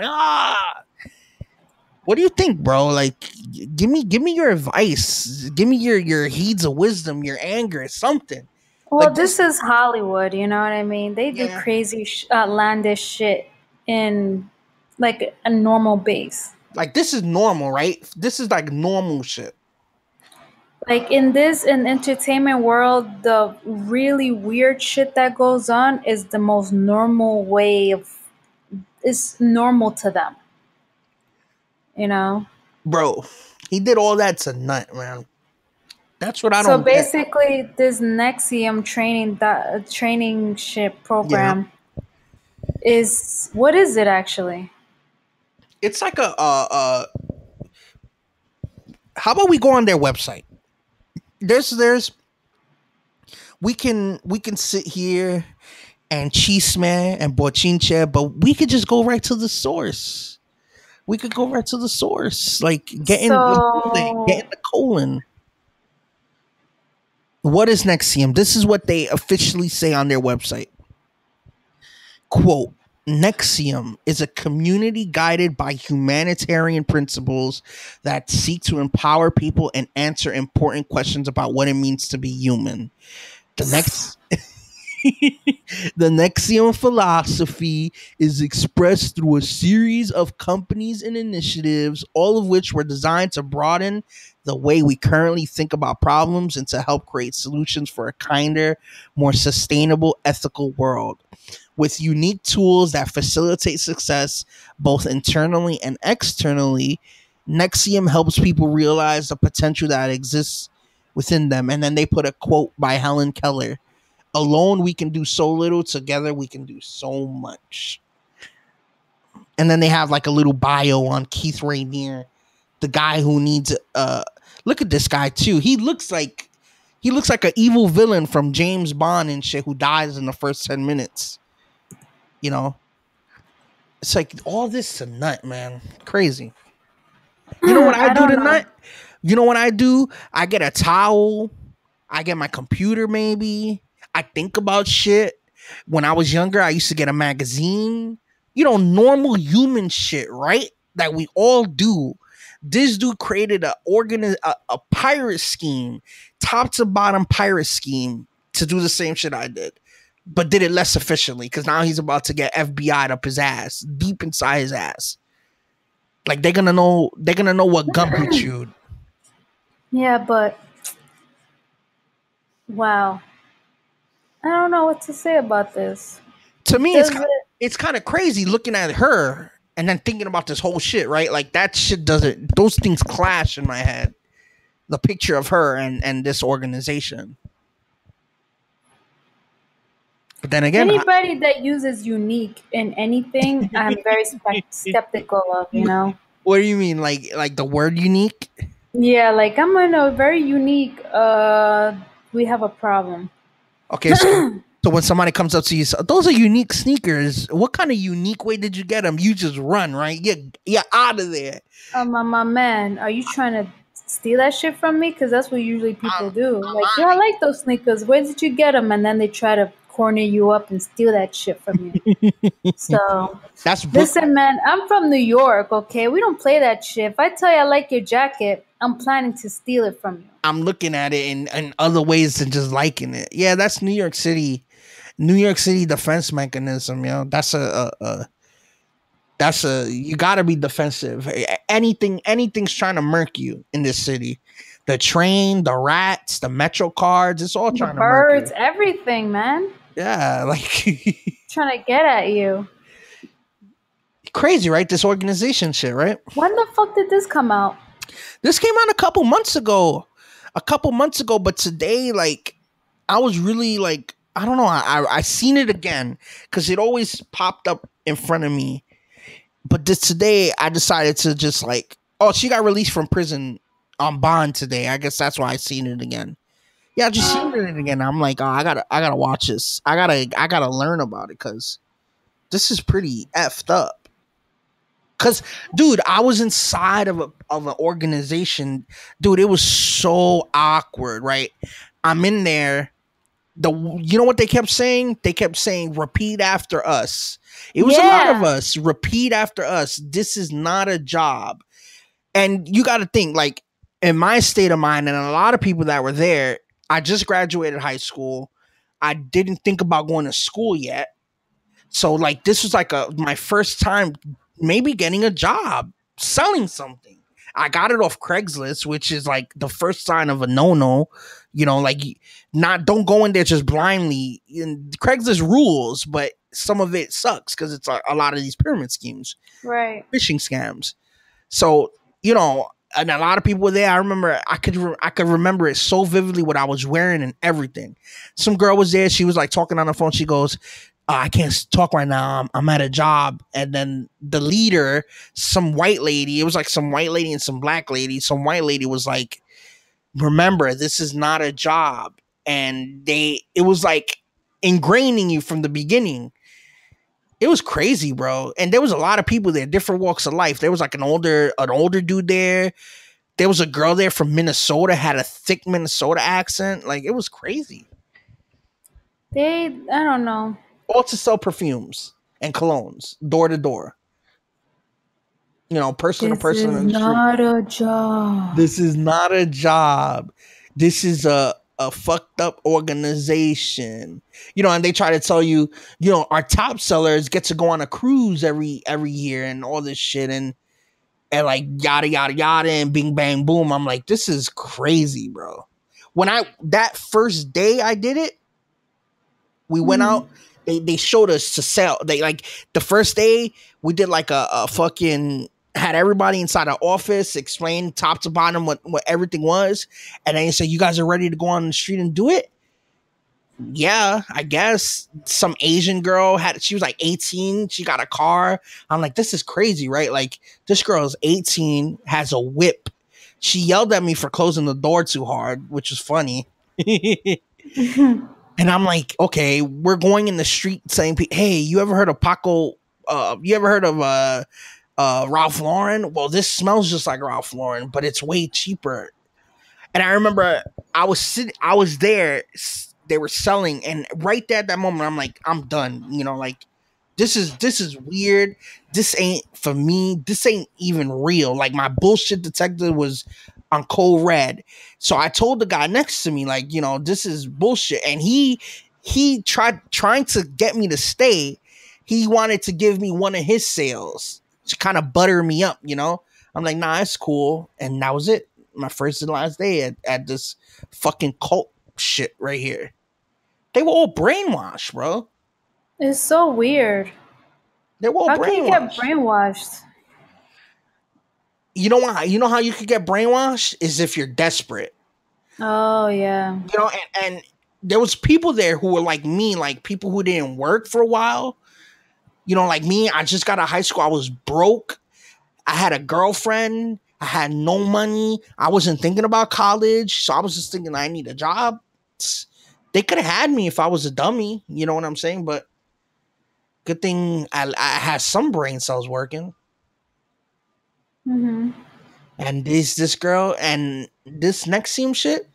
What do you think, bro? Like, give me your advice. Give me your heeds of wisdom, your anger, something. Well, like, this is Hollywood, you know what I mean? They do crazy, outlandish shit in like a normal base. Like, this is normal, right? This is like normal shit. Like in entertainment world, the really weird shit that goes on is the most normal way it's normal to them. You know? Bro, he did all that to nut, man. That's what I don't get. So basically, this Nxivm training ship program is, what is it actually? It's like how about we go on their website? We can sit here and chisme and bochinche, but we could just go right to the source. We could go right to the source, like get in the colon. What is Nxivm? This is what they officially say on their website. Quote, Nxivm is a community guided by humanitarian principles that seek to empower people and answer important questions about what it means to be human. The Nxivm philosophy is expressed through a series of companies and initiatives, all of which were designed to broaden the way we currently think about problems and to help create solutions for a kinder, more sustainable, ethical world. With unique tools that facilitate success both internally and externally, Nxivm helps people realize the potential that exists within them. And then they put a quote by Helen Keller: alone we can do so little, together we can do so much. And then they have like a little bio on Keith Rainier, the guy who needs look at this guy too. He looks like an evil villain from James Bond and shit, who dies in the first 10 minutes. You know? It's like all this a nut, man. Crazy. You know what I do tonight? You know what I do? I get a towel. I get my computer, maybe. I think about shit. When I was younger, I used to get a magazine. You know, normal human shit, right? That we all do. This dude created a pirate scheme, top to bottom pirate scheme, to do the same shit I did, but did it less efficiently, because now he's about to get FBI'd up his ass, deep inside his ass. Like they're gonna know what gun he chewed. Yeah, but wow, I don't know what to say about this. To me, it's kind of crazy looking at her and then thinking about this whole shit, right? Like that shit doesn't. Those things clash in my head. The picture of her and this organization. But then again, anybody that uses unique in anything, I'm very skeptical of. You know. What do you mean, like the word unique? Yeah, like I'm in a very unique. We have a problem. Okay, so when somebody comes up to you, so those are unique sneakers. What kind of unique way did you get them? You just run, right? You're out of there. My man, are you trying to steal that shit from me? Because that's what usually people do. Like, yo, I like those sneakers. Where did you get them? And then they try to corner you up and steal that shit from you. So listen, man, I'm from New York. Okay, we don't play that shit. If I tell you I like your jacket, I'm planning to steal it from you. I'm looking at it in other ways than just liking it. Yeah, that's New York City. New York City defense mechanism, you know. That's you gotta be defensive. Anything's trying to murk you in this city. The train, the rats, the metro cards, it's all trying to murk you. Birds, everything, man. Yeah, like trying to get at you. Crazy, right? This organization shit, right? When the fuck did this come out? This came out a couple months ago, but today, like, I was really like, I don't know, I seen it again because it always popped up in front of me. But today, I decided to just like, oh, she got released from prison on bond today. I guess that's why I seen it again. Yeah, I just seen it again. I'm like, oh, I gotta watch this. I gotta learn about it because this is pretty effed up. Cause, dude, I was inside of an organization, dude. It was so awkward, right? I'm in there. You know what they kept saying? They kept saying, "Repeat after us." It was a lot of us. Repeat after us. This is not a job, and you got to think, like, in my state of mind, and a lot of people that were there. I just graduated high school. I didn't think about going to school yet, so like this was like my first time. Maybe getting a job, selling something. I got it off Craigslist, which is like the first sign of a no-no. You know, like don't go in there just blindly. And Craigslist rules, but some of it sucks because it's a lot of these pyramid schemes, right? Phishing scams. So, you know, and a lot of people were there. I remember, I could remember it so vividly what I was wearing and everything. Some girl was there. She was like talking on the phone. She goes, I can't talk right now. I'm at a job. And then the leader, some white lady, it was like some white lady and some black lady. Some white lady was like, remember, this is not a job. And it was like ingraining you from the beginning. It was crazy, bro. And there was a lot of people there, different walks of life. There was like an older dude there. There was a girl there from Minnesota, had a thick Minnesota accent. Like, it was crazy. I don't know. All to sell perfumes and colognes, door to door. You know, person to person. This is not a job. This is not a job. This is a fucked up organization. You know, and they try to tell you, you know, our top sellers get to go on a cruise every year and all this shit and like yada yada yada and bing bang boom. I'm like, this is crazy, bro. That first day I did it, we went out. They showed us to sell. They like the first day we did like a fucking had everybody inside the office, explained top to bottom what everything was, and then he said, "You guys are ready to go on the street and do it?" Yeah, I guess. Some Asian girl she was like 18. She got a car. I'm like, this is crazy, right? Like, this girl is 18, has a whip. She yelled at me for closing the door too hard, which is funny. And I'm like, okay, we're going in the street saying, hey, you ever heard of Paco? You ever heard of Ralph Lauren? Well, this smells just like Ralph Lauren, but it's way cheaper. And I remember I was there. They were selling, and right there at that moment, I'm like, I'm done. You know, like this is weird. This ain't for me. This ain't even real. Like, my bullshit detector was on code red. So I told the guy next to me, like, you know, this is bullshit. And he trying to get me to stay. He wanted to give me one of his sales to kind of butter me up, you know? I'm like, nah, it's cool. And that was it. My first and last day at this fucking cult shit right here. They were all brainwashed, bro. It's so weird. They were all brainwashed. How can you get brainwashed? You know why? You know how you could get brainwashed is if you're desperate. Oh yeah. You know, and there was people there who were like me, like people who didn't work for a while. You know, like me, I just got out of high school. I was broke. I had a girlfriend. I had no money. I wasn't thinking about college. So I was just thinking I need a job. They could have had me if I was a dummy. You know what I'm saying? But good thing I had some brain cells working. Mm-hmm. And this girl and this Nxivm shit,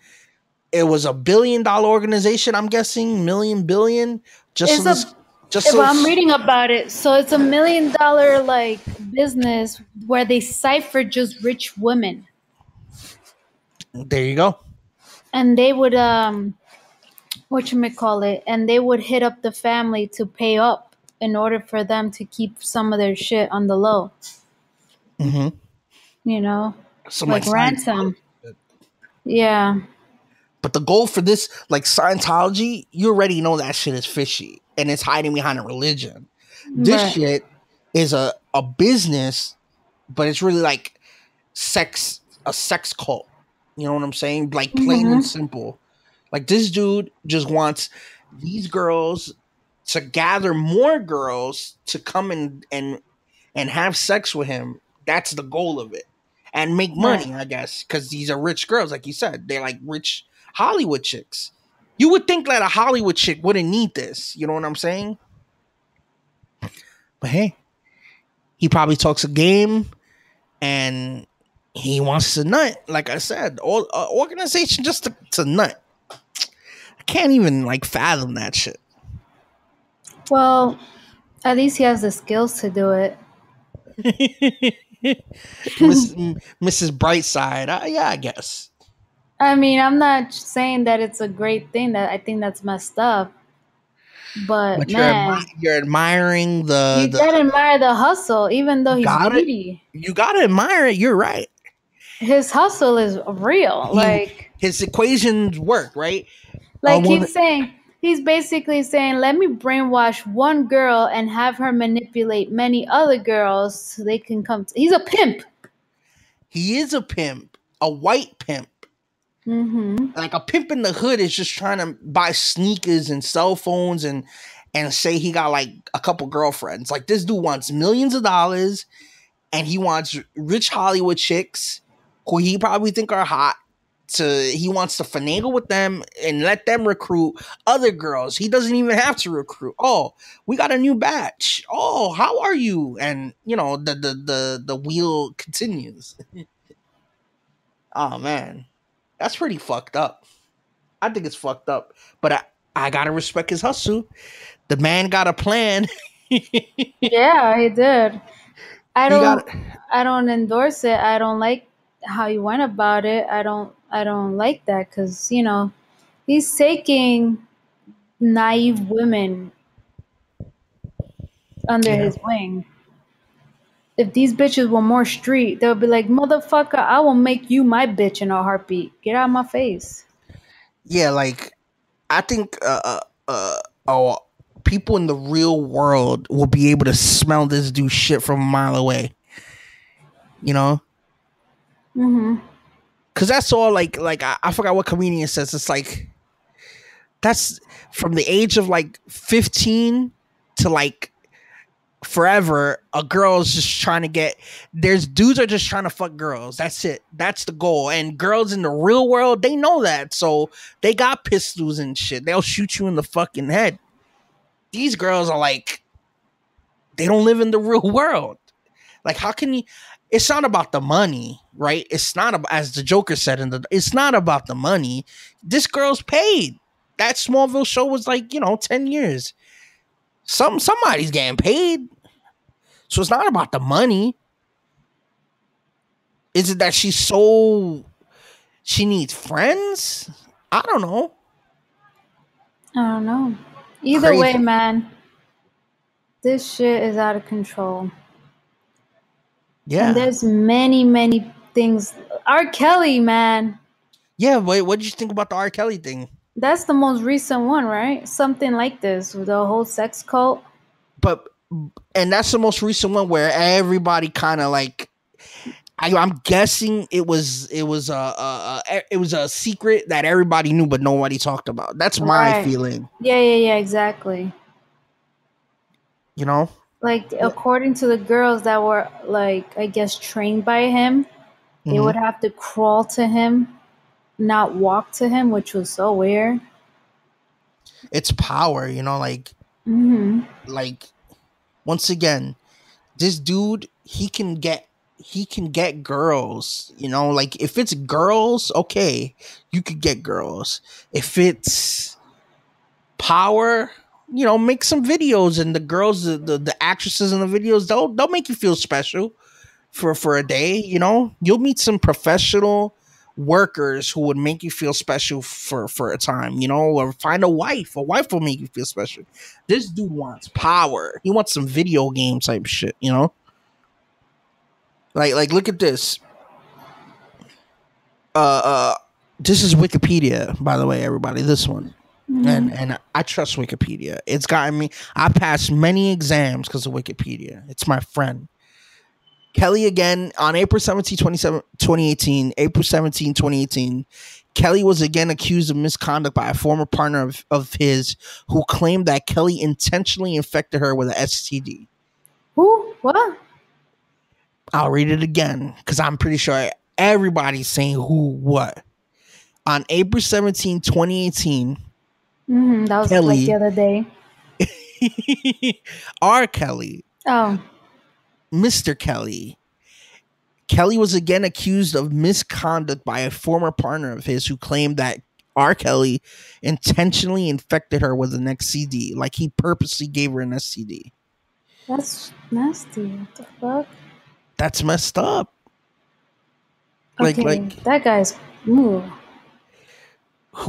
it was $1 billion organization, I'm guessing, billion. I'm reading about it. So it's $1 million like business where they cipher just rich women. There you go. And they would whatchamacallit, and they would hit up the family to pay up in order for them to keep some of their shit on the low. Mm-hmm. You know, like ransom. Yeah. But the goal for this, like Scientology, you already know that shit is fishy and it's hiding behind a religion. This shit is a business, but it's really like a sex cult. You know what I'm saying? Like plain and simple. Like this dude just wants these girls to gather more girls to come and have sex with him. That's the goal of it. And make money, I guess, because these are rich girls, like you said. They're like rich Hollywood chicks. You would think that a Hollywood chick wouldn't need this. You know what I'm saying? But hey, he probably talks a game and he wants to nut. Like I said, organization just to nut. I can't even like fathom that shit. Well, at least he has the skills to do it. Mrs. Brightside, yeah, I guess. I mean, I'm not saying that it's a great thing. That I think that's messed up. But man, you're admiring you gotta admire the hustle, even though he's greedy. You gotta admire it. You're right. His hustle is real. Like his equations work, right? Like he's basically saying, let me brainwash one girl and have her manipulate many other girls so they can come. He's a pimp. He is a pimp, a white pimp. Mm-hmm. Like a pimp in the hood is just trying to buy sneakers and cell phones and say he got like a couple girlfriends. Like this dude wants millions of dollars and he wants rich Hollywood chicks who he probably think are hot. He wants to finagle with them and let them recruit other girls. He doesn't even have to recruit. Oh, we got a new batch. Oh, how are you? And you know, the wheel continues. Oh man. That's pretty fucked up. I think it's fucked up. But I gotta respect his hustle. The man got a plan. Yeah, he did. I don't endorse it. I don't like how you went about it. I don't like that because, you know, he's taking naive women under his wing. If these bitches were more street, they'll be like, motherfucker, I will make you my bitch in a heartbeat. Get out of my face. Yeah, like, I think people in the real world will be able to smell this dude shit from a mile away. You know, Mm-hmm. because that's all. Like I forgot what comedian says. It's like that's from the age of like 15 to like forever. A girl's just trying to get. There's dudes are just trying to fuck girls. That's it. That's the goal. And girls in the real world, they know that, so they got pistols and shit. They'll shoot you in the fucking head. These girls are like, they don't live in the real world. Like, how can you? It's not about the money, right? It's not about, as the Joker said it's not about the money. This girl's paid. That Smallville show was like, 10 years. Somebody's getting paid. So it's not about the money. Is it that she needs friends? I don't know. Either Crazy. way, man, this shit is out of control. Yeah. And there's many, many things. R. Kelly, man. Yeah, wait, what did you think about the R. Kelly thing? That's the most recent one, right? Something like this with the whole sex cult. And that's the most recent one where everybody kind of like, I'm guessing it was a secret that everybody knew but nobody talked about. That's my feeling. Yeah, exactly. Like, according to the girls that were, like, I guess trained by him, they would have to crawl to him, not walk to him, which was so weird. It's power, like, like, once again, this dude, he can get girls, like, if it's girls, okay, you could get girls. If it's power, make some videos, and the girls, the actresses in the videos, they'll make you feel special for a day. You'll meet some professional workers who would make you feel special for a time, or find a wife will make you feel special. This dude wants power. He wants some video game type shit, like look at this. This is Wikipedia, by the way, everybody. This one. And I trust Wikipedia. It's gotten me. I passed many exams because of Wikipedia. It's my friend. Kelly again on April 17, 2018. Kelly was again accused of misconduct by a former partner of his who claimed that Kelly intentionally infected her with an STD. Who? What? I'll read it again because I'm pretty sure everybody's saying who, what. On April 17, 2018. That was Kelly, like the other day. R. Kelly. Oh. Mr. Kelly. Kelly was again accused of misconduct by a former partner of his who claimed that R. Kelly intentionally infected her with an STD. Like he purposely gave her an STD. Nasty. What the fuck? That's messed up. Okay, like that guy's... Ooh.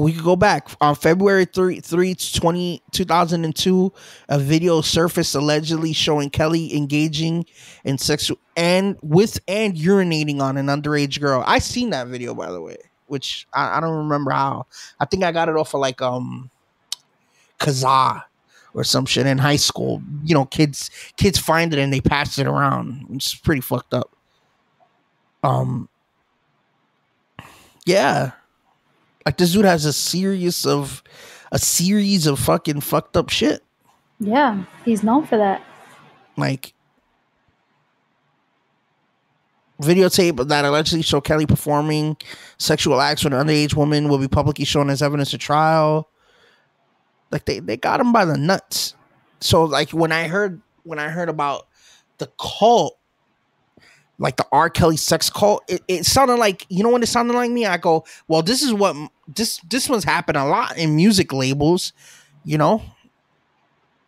We could go back. On February 3, 2002, a video surfaced allegedly showing Kelly engaging in sexual and urinating on an underage girl. I seen that video, by the way, which I don't remember how. I think I got it off of like Kazaa or some shit in high school. Kids find it and they pass it around. It's pretty fucked up. Yeah. Like this dude has a series of fucking fucked up shit. Yeah, he's known for that. Like videotape that allegedly show Kelly performing sexual acts with an underage woman will be publicly shown as evidence at trial. Like they got him by the nuts. So like when I heard about the cult, like the R. Kelly sex cult, it sounded like, when it sounded like me, I go, well, this is what this one's happened a lot in music labels,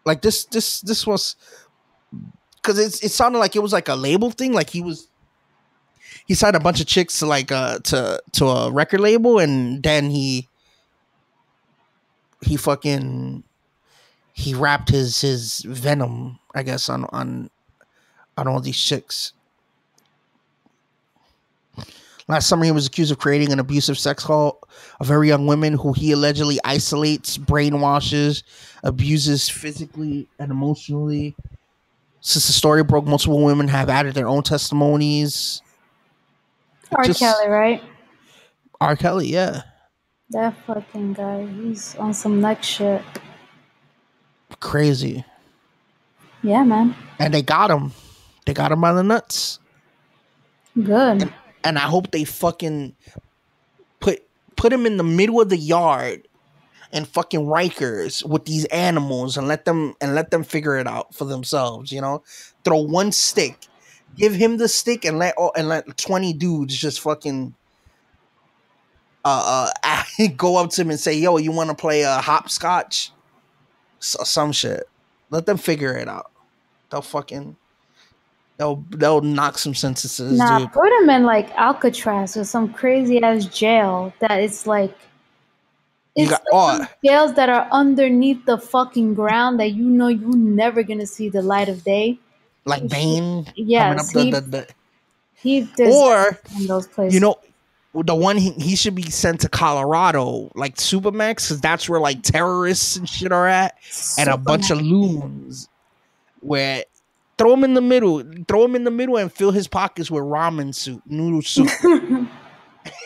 like this was, because it sounded like it was like a label thing, like he signed a bunch of chicks to like to a record label, and then he wrapped his venom, I guess, on all these chicks. Last summer, he was accused of creating an abusive sex cult of very young women who he allegedly isolates, brainwashes, abuses physically and emotionally. Since the story broke, multiple women have added their own testimonies. R. Kelly, right? R. Kelly, yeah. That fucking guy. He's on some next shit. Crazy. Yeah, man. And they got him. They got him by the nuts. Good. And I hope they fucking put him in the middle of the yard and fucking Rikers with these animals and let them figure it out for themselves, you know? Throw one stick. Give him the stick and let 20 dudes just fucking go up to him and say, "Yo, you want to play hopscotch?" Some shit. Let them figure it out. They'll knock some sentences, Nah, dude. put him in like Alcatraz or some crazy ass jail that it's like some jails that are underneath the fucking ground that you never gonna see the light of day. Like Bane, yes, coming up he or in those places. You know, the one he should be sent to Colorado, like Supermax, because that's where like terrorists and shit are at, and a bunch of loons. Where throw him in the middle and fill his pockets with noodle soup,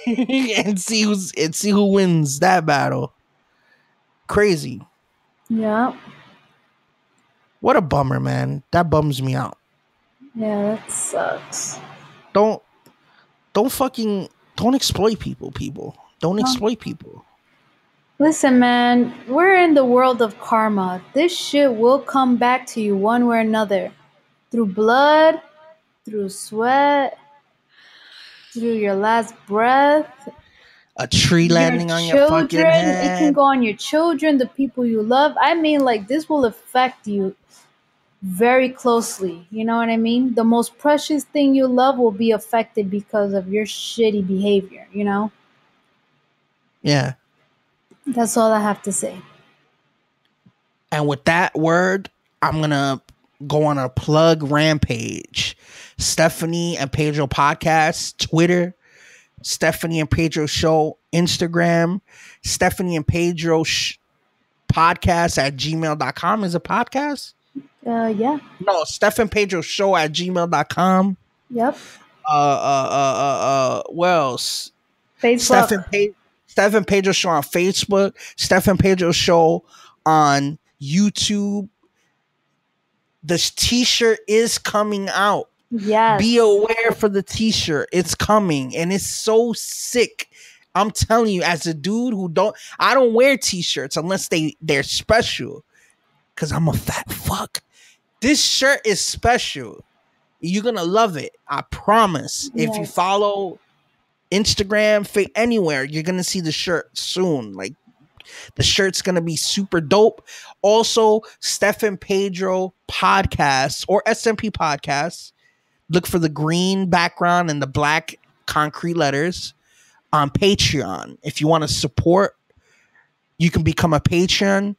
and see who wins that battle. Crazy. Yeah. What a bummer, man. That bums me out. Yeah, that sucks. Don't exploit people. Don't exploit people. Listen, man, we're in the world of karma. This shit will come back to you one way or another. Through blood, through sweat, through your last breath. A tree landing on your fucking head. It can go on your children, the people you love. I mean, like, this will affect you very closely. You know what I mean? The most precious thing you love will be affected because of your shitty behavior, you know? Yeah. That's all I have to say. And with that word, I'm going to go on a plug rampage. Stephanie and Pedro Podcast, Twitter. Stephanie and Pedro Show, Instagram. Stephanie and Pedro Podcast at gmail.com is a podcast? Yeah. No, StephandPedro Show at gmail.com. Yep. What else? Facebook. Stephan Pedro Show on Facebook. Stephan Pedro Show on YouTube. This t-shirt is coming out. Yes. Be aware for the t-shirt. It's coming and it's so sick. I'm telling you, as a dude I don't wear t-shirts unless they're special. Cause I'm a fat fuck. This shirt is special. You're gonna love it. I promise. Yes. If you follow Instagram, anywhere, you're gonna see the shirt soon. Like the shirt's gonna be super dope. Also, Stephan Pedro Podcast or SMP Podcast. Look for the green background and the black concrete letters on Patreon. If you want to support, you can become a patron.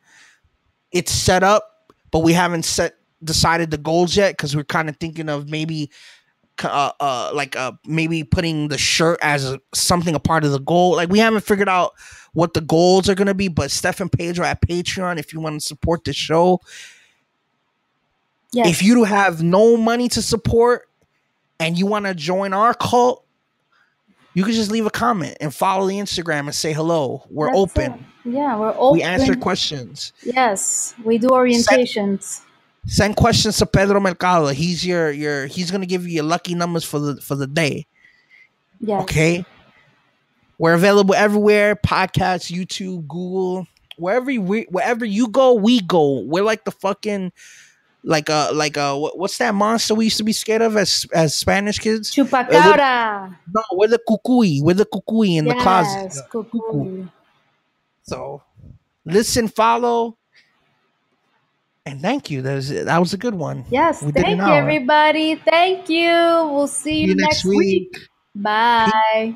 It's set up, but we haven't decided the goals yet because we're kind of thinking of maybe maybe putting the shirt as a part of the goal. Like we haven't figured out what the goals are going to be, but Stephan Pedro at Patreon, if you want to support the show. Yes. If you have no money to support and you want to join our cult, you can just leave a comment and follow the Instagram and say hello. We're open. Yeah, we're open. We answer questions. Yes, we do orientations. Send questions to Pedro Mercado. He's he's gonna give you your lucky numbers for the day. Yes. Okay. We're available everywhere: podcasts, YouTube, Google, wherever you go, we go. We're like the fucking what's that monster we used to be scared of as Spanish kids? Chupacabra. No, we're the cucuy. We're the cucuy in the closet. Yes, cucuy. So, listen, follow, and thank you. That was a good one. Yes, thank you, everybody. Thank you. We'll see you next week. Bye. Peace.